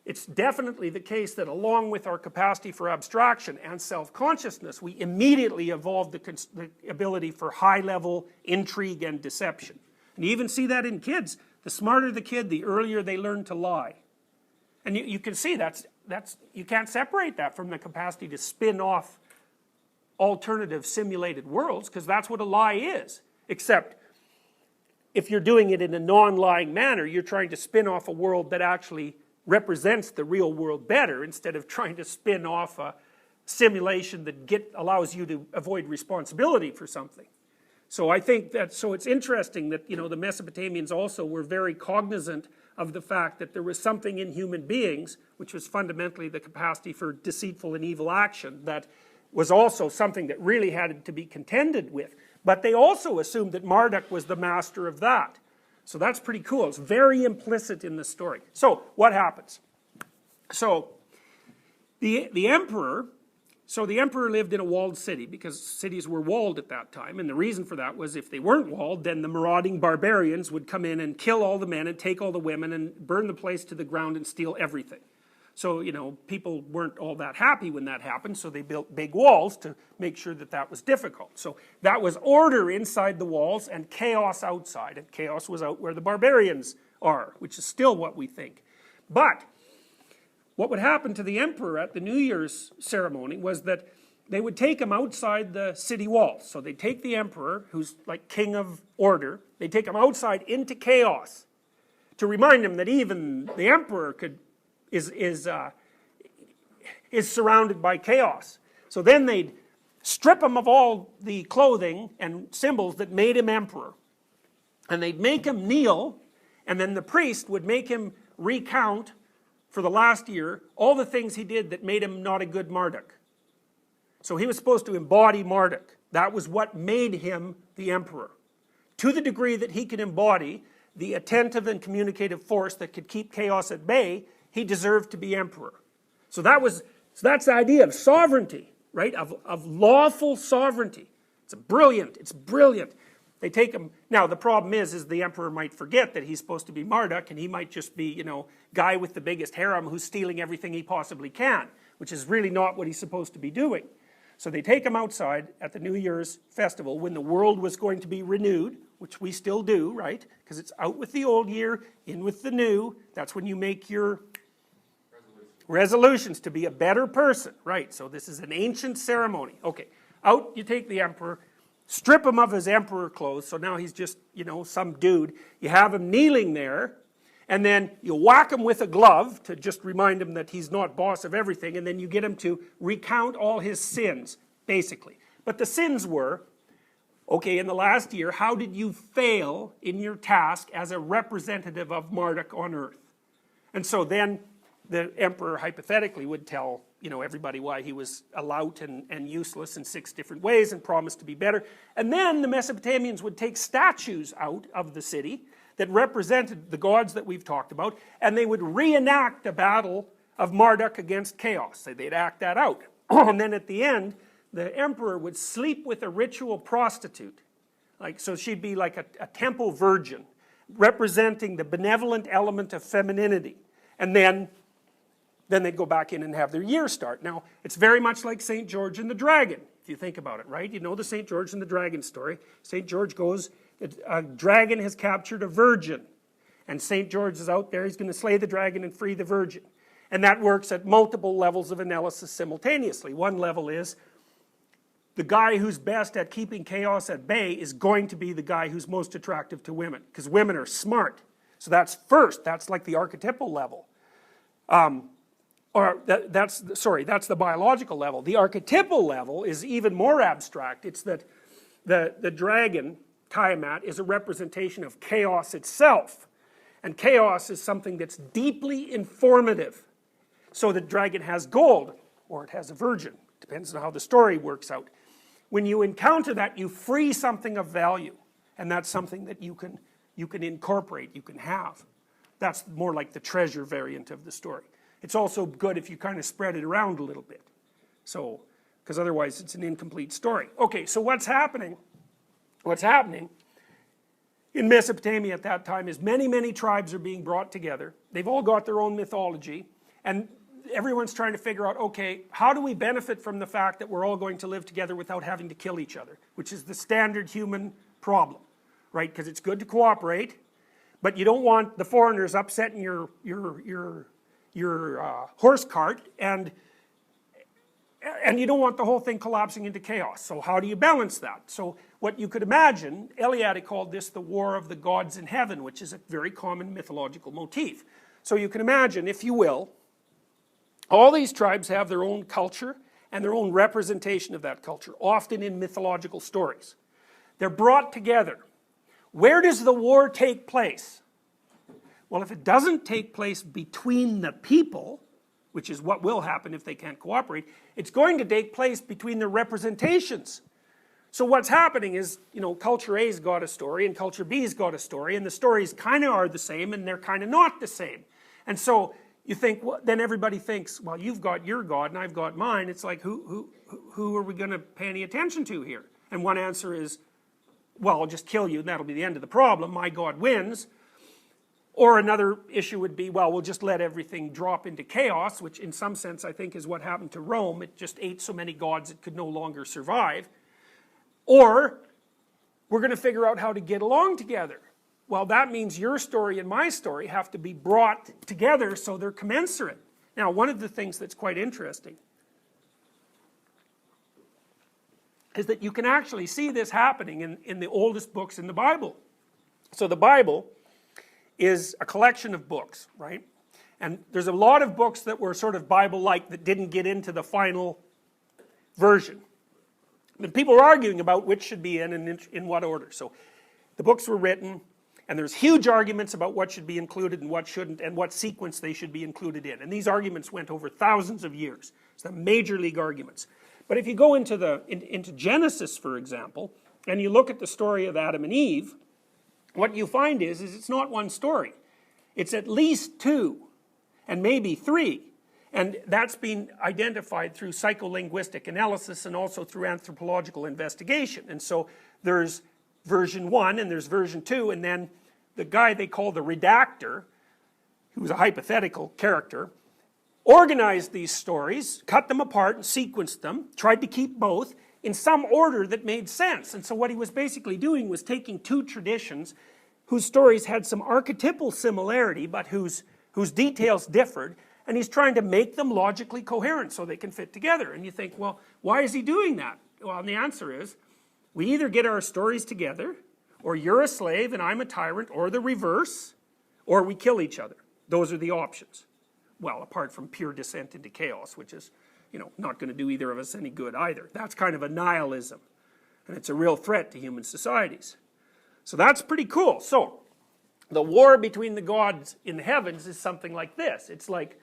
it's definitely the case that along with our capacity for abstraction and self-consciousness, we immediately evolved the ability for high-level intrigue and deception. And you even see that in kids. The smarter the kid, the earlier they learn to lie. And you can see you can't separate that from the capacity to spin off alternative simulated worlds, because that's what a lie is. Except if you're doing it in a non-lying manner, you're trying to spin off a world that actually represents the real world better, instead of trying to spin off a simulation that allows you to avoid responsibility for something. So I think it's interesting that, the Mesopotamians also were very cognizant of the fact that there was something in human beings, which was fundamentally the capacity for deceitful and evil action, that was also something that really had to be contended with. But they also assumed that Marduk was the master of that. So that's pretty cool. It's very implicit in the story. So what happens? So the emperor lived in a walled city, because cities were walled at that time, and the reason for that was if they weren't walled, then the marauding barbarians would come in and kill all the men and take all the women and burn the place to the ground and steal everything. So, people weren't all that happy when that happened, so they built big walls to make sure that that was difficult. So that was order inside the walls and chaos outside, and chaos was out where the barbarians are, which is still what we think. But what would happen to the emperor at the New Year's ceremony was that they would take him outside the city walls. So they'd take the emperor, who's like king of order, they'd take him outside into chaos to remind him that even the emperor is surrounded by chaos. So then they'd strip him of all the clothing and symbols that made him emperor. And they'd make him kneel, and then the priest would make him recount for the last year all the things he did that made him not a good Marduk. So he was supposed to embody Marduk. That was what made him the emperor. To the degree that he could embody the attentive and communicative force that could keep chaos at bay, he deserved to be emperor. So that's the idea of sovereignty, right? Of lawful sovereignty. It's brilliant. They take him. Now the problem is the emperor might forget that he's supposed to be Marduk, and he might just be, guy with the biggest harem who's stealing everything he possibly can, which is really not what he's supposed to be doing. So they take him outside at the New Year's festival when the world was going to be renewed, which we still do, right? Because it's out with the old year, in with the new. That's when you make your resolutions to be a better person, right? So this is an ancient ceremony. Okay, out you take the emperor, strip him of his emperor clothes, so now he's just, some dude. You have him kneeling there, and then you whack him with a glove to just remind him that he's not boss of everything, and then you get him to recount all his sins, basically. But the sins were, okay, in the last year, how did you fail in your task as a representative of Marduk on earth? And so then the emperor hypothetically would tell everybody why he was a lout and useless in 6 different ways and promised to be better. And then the Mesopotamians would take statues out of the city that represented the gods that we've talked about, and they would reenact the battle of Marduk against chaos. So they'd act that out. And then at the end, the emperor would sleep with a ritual prostitute. So she'd be like a temple virgin, representing the benevolent element of femininity. And then they'd go back in and have their year start. Now, it's very much like St. George and the Dragon, if you think about it, right? You know the St. George and the Dragon story. St. George goes, a dragon has captured a virgin, and St. George is out there, he's going to slay the dragon and free the virgin. And that works at multiple levels of analysis simultaneously. One level is, the guy who's best at keeping chaos at bay is going to be the guy who's most attractive to women, because women are smart. So that's first, that's like the archetypal level. That's the biological level. The archetypal level is even more abstract. It's that the dragon, Tiamat, is a representation of chaos itself. And chaos is something that's deeply informative. So the dragon has gold, or it has a virgin. Depends on how the story works out. when you encounter that, you free something of value. And that's something that you can incorporate, you can have. That's more like the treasure variant of the story. It's also good if you kind of spread it around a little bit. So, because otherwise it's an incomplete story. Okay, so what's happening in Mesopotamia at that time is many, many tribes are being brought together. They've all got their own mythology, and everyone's trying to figure out, okay, how do we benefit from the fact that we're all going to live together without having to kill each other, which is the standard human problem, right? Because it's good to cooperate, but you don't want the foreigners upsetting your horse cart, and you don't want the whole thing collapsing into chaos. So how do you balance that? So what you could imagine, Eliade called this the war of the gods in heaven, which is a very common mythological motif. So you can imagine, if you will, all these tribes have their own culture and their own representation of that culture, often in mythological stories. They're brought together. Where does the war take place? Well, if it doesn't take place between the people, which is what will happen if they can't cooperate, it's going to take place between the representations. So what's happening is, you know, culture A's got a story and culture B's got a story, and the stories kind of are the same and they're kind of not the same. And so you think, well, then everybody thinks, well, you've got your God and I've got mine. It's like, who are we going to pay any attention to here? And one answer is, well, I'll just kill you and that'll be the end of the problem. My God wins. Or another issue would be, well, we'll just let everything drop into chaos, which in some sense I think is what happened to Rome. It just ate so many gods it could no longer survive. Or we're going to figure out how to get along together. Well, that means your story and my story have to be brought together so they're commensurate. Now, one of the things that's quite interesting is that you can actually see this happening in the oldest books in the Bible. So the Bible is a collection of books, right? And there's a lot of books that were sort of Bible-like that didn't get into the final version. But people were arguing about which should be in and in what order. So the books were written, and there's huge arguments about what should be included and what shouldn't, and what sequence they should be included in. And these arguments went over thousands of years. It's the major league arguments. But if you go into Genesis, for example, and you look at the story of Adam and Eve, what you find is it's not one story. It's at least two, and maybe three. And that's been identified through psycholinguistic analysis and also through anthropological investigation. And so there's version 1 and there's version 2, and then the guy they call the redactor, who was a hypothetical character, organized these stories, cut them apart and sequenced them, tried to keep both in some order that made sense. And so what he was basically doing was taking two traditions whose stories had some archetypal similarity but whose details differed, and he's trying to make them logically coherent so they can fit together. And you think, well, why is he doing that? Well, and the answer is, we either get our stories together, or you're a slave and I'm a tyrant, or the reverse, or we kill each other. Those are the options. Well, apart from pure descent into chaos, which is, you know, not going to do either of us any good either. That's kind of a nihilism, and it's a real threat to human societies. So that's pretty cool. So the war between the gods in the heavens is something like this. It's like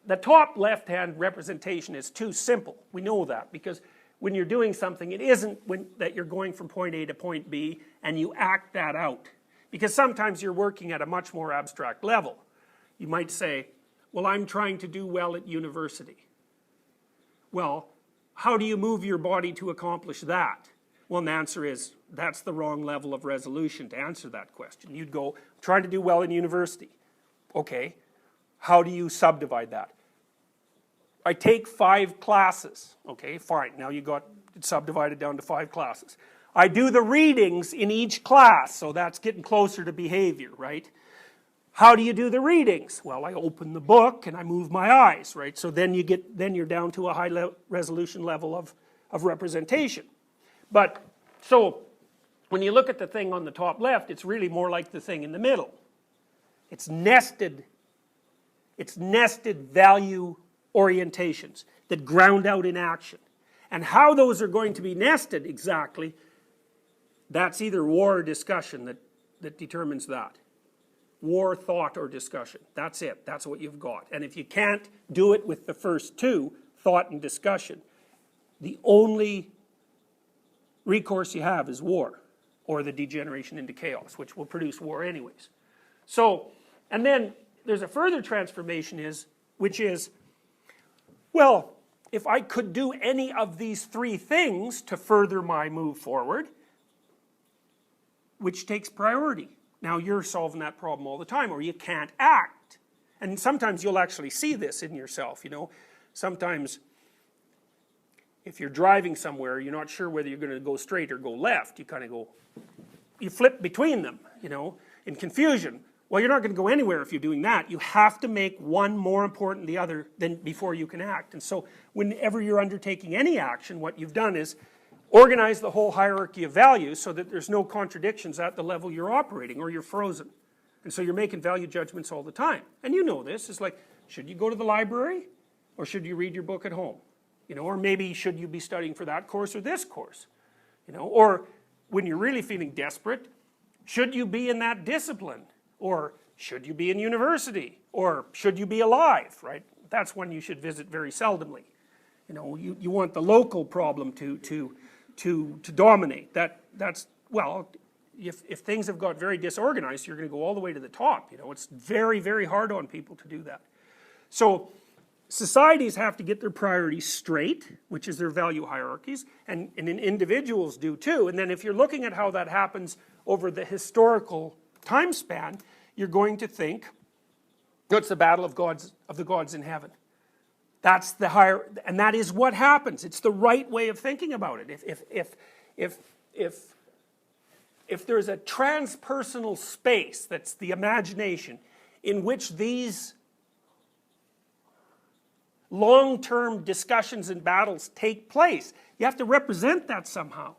the top left-hand representation is too simple. We know that because when you're doing something, it isn't that you're going from point A to point B and you act that out. Because sometimes you're working at a much more abstract level. You might say, well, I'm trying to do well at university. Well, how do you move your body to accomplish that? Well, the answer is, that's the wrong level of resolution to answer that question. You'd go, trying to do well in university. Okay, how do you subdivide that? I take 5 classes. Okay, fine, now you got it subdivided down to 5 classes. I do the readings in each class, so that's getting closer to behavior, right? How do you do the readings? Well, I open the book and I move my eyes, right? So then you're down to a high resolution level of representation. But, so, when you look at the thing on the top left, it's really more like the thing in the middle. It's nested value orientations that ground out in action. And how those are going to be nested exactly, that's either war or discussion that determines that. War, thought, or discussion. That's it. That's what you've got. And if you can't do it with the first two, thought and discussion, the only recourse you have is war, or the degeneration into chaos, which will produce war anyways. So, and then there's a further transformation which is, well, if I could do any of these three things to further my move forward, which takes priority? Now you're solving that problem all the time, or you can't act. And sometimes you'll actually see this in yourself, you know. Sometimes if you're driving somewhere, you're not sure whether you're going to go straight or go left. You kind of go, you flip between them, you know, in confusion. Well, you're not going to go anywhere if you're doing that. You have to make one more important than the other before you can act. And so whenever you're undertaking any action, what you've done is organize the whole hierarchy of values so that there's no contradictions at the level you're operating, or you're frozen. And so you're making value judgments all the time. And you know this. It's like, should you go to the library, or should you read your book at home? You know, or maybe should you be studying for that course or this course? You know, or when you're really feeling desperate, should you be in that discipline? Or should you be in university? Or should you be alive, right? That's one you should visit very seldomly. You know, you want the local problem to dominate. That's, well, if things have got very disorganized, you're going to go all the way to the top. You know, it's very, very hard on people to do that. So societies have to get their priorities straight, which is their value hierarchies, and individuals do too. And then if you're looking at how that happens over the historical time span, you're going to think, it's the battle of the gods in heaven. That's the higher, and that is what happens. It's the right way of thinking about it. If there's a transpersonal space, that's the imagination, in which these long-term discussions and battles take place, you have to represent that somehow.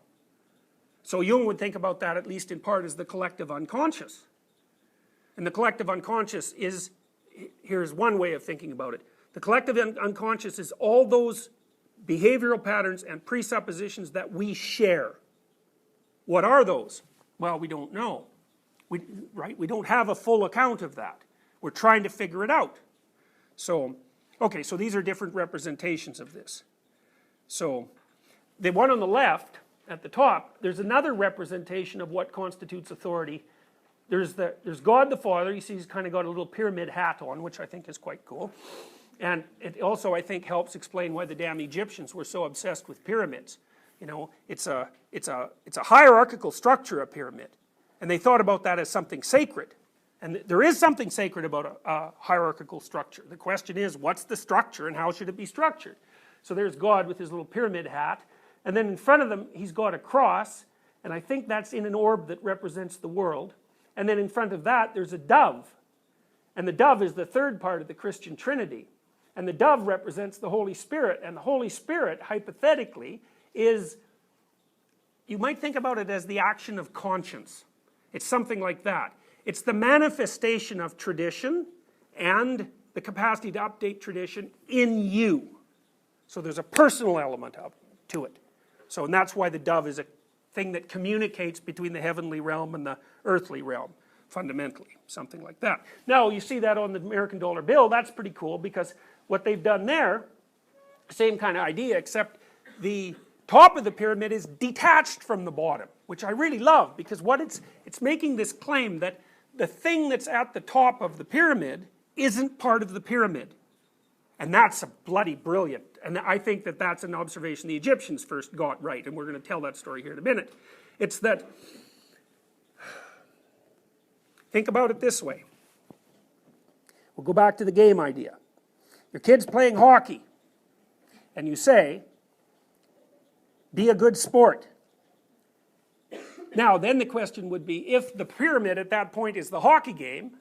So Jung would think about that, at least in part, as the collective unconscious. And the collective unconscious is, here's one way of thinking about it. The collective unconscious is all those behavioral patterns and presuppositions that we share. What are those? Well, we don't know. Right? We don't have a full account of that. We're trying to figure it out. So, okay, so these are different representations of this. So, the one on the left, at the top, there's another representation of what constitutes authority. There's God the Father. You see he's kind of got a little pyramid hat on, which I think is quite cool. And it also, I think, helps explain why the damn Egyptians were so obsessed with pyramids. You know, it's a hierarchical structure, a pyramid. And they thought about that as something sacred. And there is something sacred about a hierarchical structure. The question is, what's the structure and how should it be structured? So there's God with his little pyramid hat. And then in front of him, he's got a cross. And I think that's in an orb that represents the world. And then in front of that, there's a dove. And the dove is the third part of the Christian Trinity. And the dove represents the Holy Spirit. And the Holy Spirit, hypothetically, is, you might think about it as the action of conscience. It's something like that. It's the manifestation of tradition and the capacity to update tradition in you. So there's a personal element to it. So, and that's why the dove is a thing that communicates between the heavenly realm and the earthly realm, fundamentally, something like that. Now, you see that on the American dollar bill. That's pretty cool, because what they've done there, same kind of idea, except the top of the pyramid is detached from the bottom, which I really love, because what it's making this claim that the thing that's at the top of the pyramid isn't part of the pyramid. And that's a bloody brilliant, and I think that that's an observation the Egyptians first got right, and we're going to tell that story here in a minute. It's that, think about it this way. We'll go back to the game idea. Your kid's playing hockey, and you say, be a good sport. Now, then the question would be, if the pyramid at that point is the hockey game,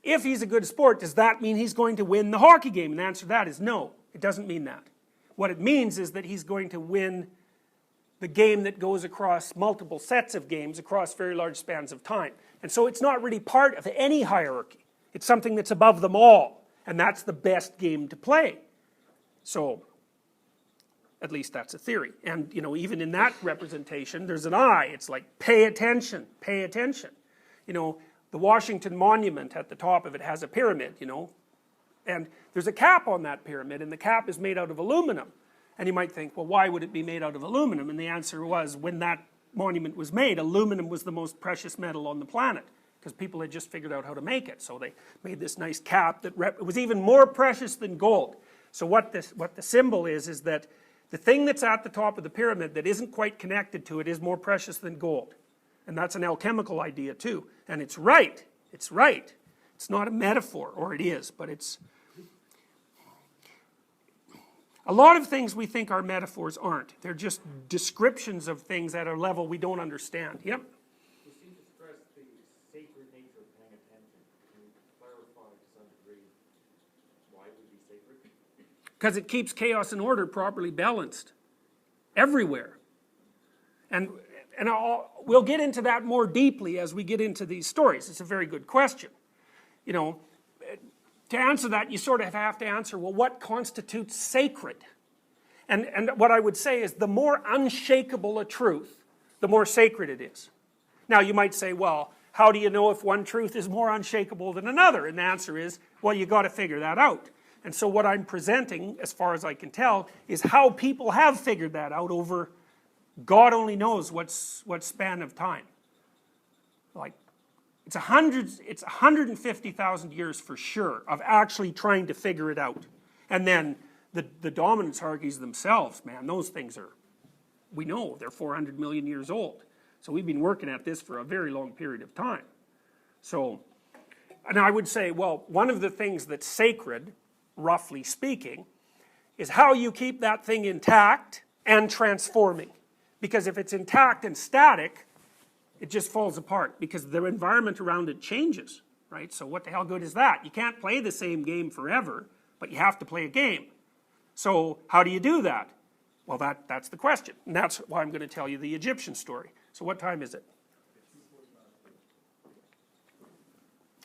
if he's a good sport, does that mean he's going to win the hockey game? And the answer to that is no, it doesn't mean that. What it means is that he's going to win the game that goes across multiple sets of games across very large spans of time. And so it's not really part of any hierarchy. It's something that's above them all. And that's the best game to play. So, at least that's a theory. And, you know, even in that representation, there's an eye. It's like, pay attention, pay attention. You know, the Washington Monument at the top of it has a pyramid, you know. And there's a cap on that pyramid, and the cap is made out of aluminum. And you might think, well, why would it be made out of aluminum? And the answer was, when that monument was made, aluminum was the most precious metal on the planet, because people had just figured out how to make it. So they made this nice cap that it was even more precious than gold. So what the symbol is that the thing that's at the top of the pyramid that isn't quite connected to it is more precious than gold. And that's an alchemical idea too. And it's right. It's right. It's not a metaphor, or it is, but it's... A lot of things we think are metaphors aren't. They're just descriptions of things at a level we don't understand. Yep? You seem to stress the sacred nature of paying attention. Can you clarify to some degree why it would be sacred? Because it keeps chaos and order properly balanced. Everywhere. And we'll get into that more deeply as we get into these stories. It's a very good question. You know, to answer that, you sort of have to answer, well, what constitutes sacred? And what I would say is, the more unshakable a truth, the more sacred it is. Now, you might say, well, how do you know if one truth is more unshakable than another? And the answer is, well, you got to figure that out. And so what I'm presenting, as far as I can tell, is how people have figured that out over God only knows what span of time. Like, it's 150,000 years for sure of actually trying to figure it out. And then the dominance hierarchies themselves, man, those things are, we know they're 400 million years old. So we've been working at this for a very long period of time. So, and I would say, well, one of the things that's sacred, roughly speaking, is how you keep that thing intact and transforming. Because if it's intact and static, it just falls apart, because the environment around it changes, right? So what the hell good is that? You can't play the same game forever, but you have to play a game. So how do you do that? Well, that's the question. And that's why I'm going to tell you the Egyptian story. So what time is it?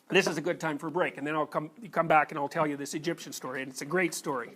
This is a good time for a break, and then you come back and I'll tell you this Egyptian story, and it's a great story.